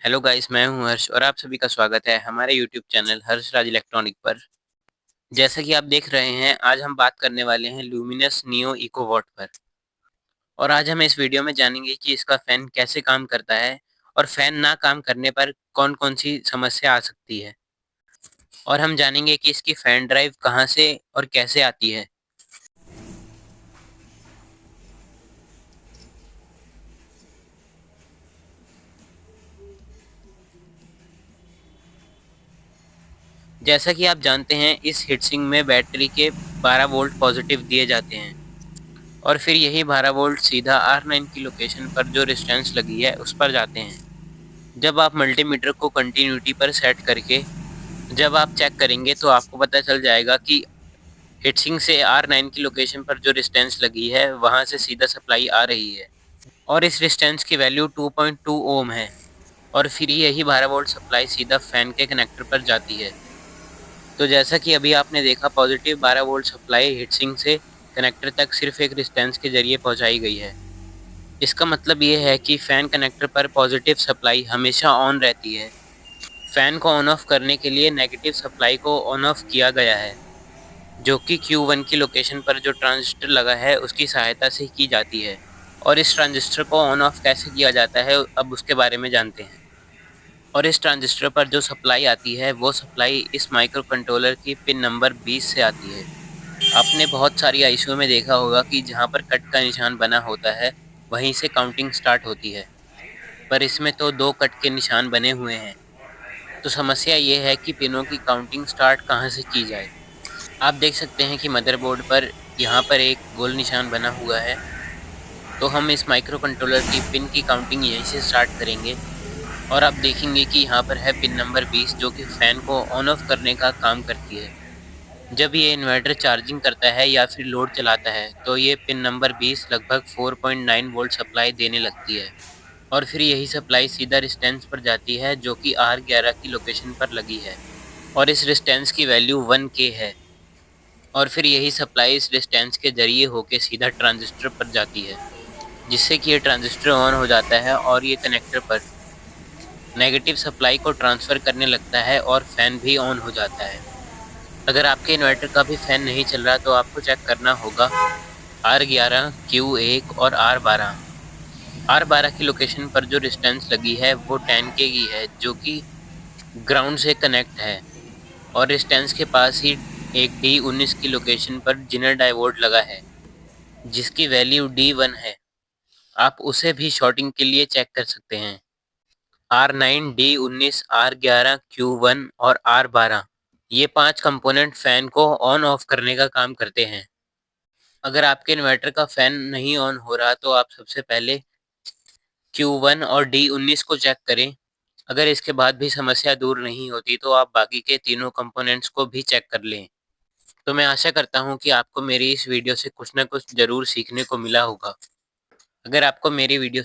Hello guys, मैं हूं हर्ष और आप सभी का स्वागत है हमारे यूट्यूब चैनल हर्ष राज इलेक्ट्रॉनिक पर। जैसा कि आप देख रहे हैं, आज हम बात करने वाले हैं ल्यूमिनस नियो इको वॉट पर। और आज हम इस वीडियो में जानेंगे कि इसका फैन कैसे काम करता है और फैन ना काम करने पर कौन कौन सी समस्या आ सकती है। और हम जानेंगे कि इसकी फैन ड्राइव कहाँ से और कैसे आती है। जैसा कि आप जानते हैं, इस हीटसिंक में बैटरी के 12 वोल्ट पॉजिटिव दिए जाते हैं और फिर यही 12 वोल्ट सीधा R9 की लोकेशन पर जो रेजिस्टेंस लगी है उस पर जाते हैं। जब आप मल्टीमीटर को कंटिन्यूटी पर सेट करके जब आप चेक करेंगे तो आपको पता चल जाएगा कि हीटसिंक से R9 की लोकेशन पर जो रेजिस्टेंस लगी है वहां से सीधा सप्लाई आ रही है और इस रेजिस्टेंस की वैल्यू 2.2 ओम है। और फिर यही 12 वोल्ट सप्लाई सीधा फैन के कनेक्टर पर जाती है। तो जैसा कि अभी आपने देखा, पॉजिटिव 12 वोल्ट सप्लाई हीटसिंक से कनेक्टर तक सिर्फ एक रेजिस्टेंस के जरिए पहुंचाई गई है। इसका मतलब ये है कि फैन कनेक्टर पर पॉजिटिव सप्लाई हमेशा ऑन रहती है। फैन को ऑन ऑफ करने के लिए नेगेटिव सप्लाई को ऑन ऑफ किया गया है, जो कि Q1 की लोकेशन पर जो ट्रांजिस्टर लगा है उसकी सहायता से की जाती है। और इस ट्रांजिस्टर को ऑन ऑफ कैसे किया जाता है, अब उसके बारे में जानते हैं। और इस ट्रांजिस्टर पर जो सप्लाई आती है वो सप्लाई इस माइक्रो कंट्रोलर की पिन नंबर 20 से आती है। आपने बहुत सारी आईसीयू में देखा होगा कि जहाँ पर कट का निशान बना होता है वहीं से काउंटिंग स्टार्ट होती है, पर इसमें तो 2 कट के निशान बने हुए हैं। तो समस्या ये है कि पिनों की काउंटिंग स्टार्ट कहाँ से की जाए। आप देख सकते हैं कि मदरबोर्ड पर यहाँ पर एक गोल निशान बना हुआ है, तो हम इस माइक्रो कंट्रोलर की पिन की काउंटिंग यहीं से स्टार्ट करेंगे। और आप देखेंगे कि यहाँ पर है पिन नंबर 20, जो कि फैन को ऑन ऑफ करने का काम करती है। जब ये इन्वर्टर चार्जिंग करता है या फिर लोड चलाता है तो ये पिन नंबर 20 लगभग 4.9 वोल्ट सप्लाई देने लगती है और फिर यही सप्लाई सीधा रेजिस्टेंस पर जाती है, जो कि R11 की लोकेशन पर लगी है और इस रेजिस्टेंस की वैल्यू 1K है। और फिर यही सप्लाई इस रेजिस्टेंस के जरिए होके सीधा ट्रांजिस्टर पर जाती है, जिससे कि ये ट्रांजिस्टर ऑन हो जाता है और ये कनेक्टर पर नेगेटिव सप्लाई को ट्रांसफ़र करने लगता है और फैन भी ऑन हो जाता है। अगर आपके इन्वर्टर का भी फैन नहीं चल रहा तो आपको चेक करना होगा R11, Q1 और R12। R12 की लोकेशन पर जो रेजिस्टेंस लगी है वो 10K की है, जो कि ग्राउंड से कनेक्ट है। और रेजिस्टेंस के पास ही एक D19 की लोकेशन पर जिनर डायोड लगा है, जिसकी वैल्यू D1 है। आप उसे भी शॉर्टिंग के लिए चेक कर सकते हैं। R9, D19, R11, Q1 और R12, ये 5 कंपोनेंट फैन को ऑन ऑफ करने का काम करते हैं। अगर आपके इन्वर्टर का फैन नहीं ऑन हो रहा तो आप सबसे पहले Q1 और D19 को चेक करें। अगर इसके बाद भी समस्या दूर नहीं होती तो आप बाकी के तीनों कंपोनेंट्स को भी चेक कर लें। तो मैं आशा करता हूँ कि आपको मेरी इस वीडियो से कुछ ना कुछ ज़रूर सीखने को मिला होगा। अगर आपको मेरी वीडियो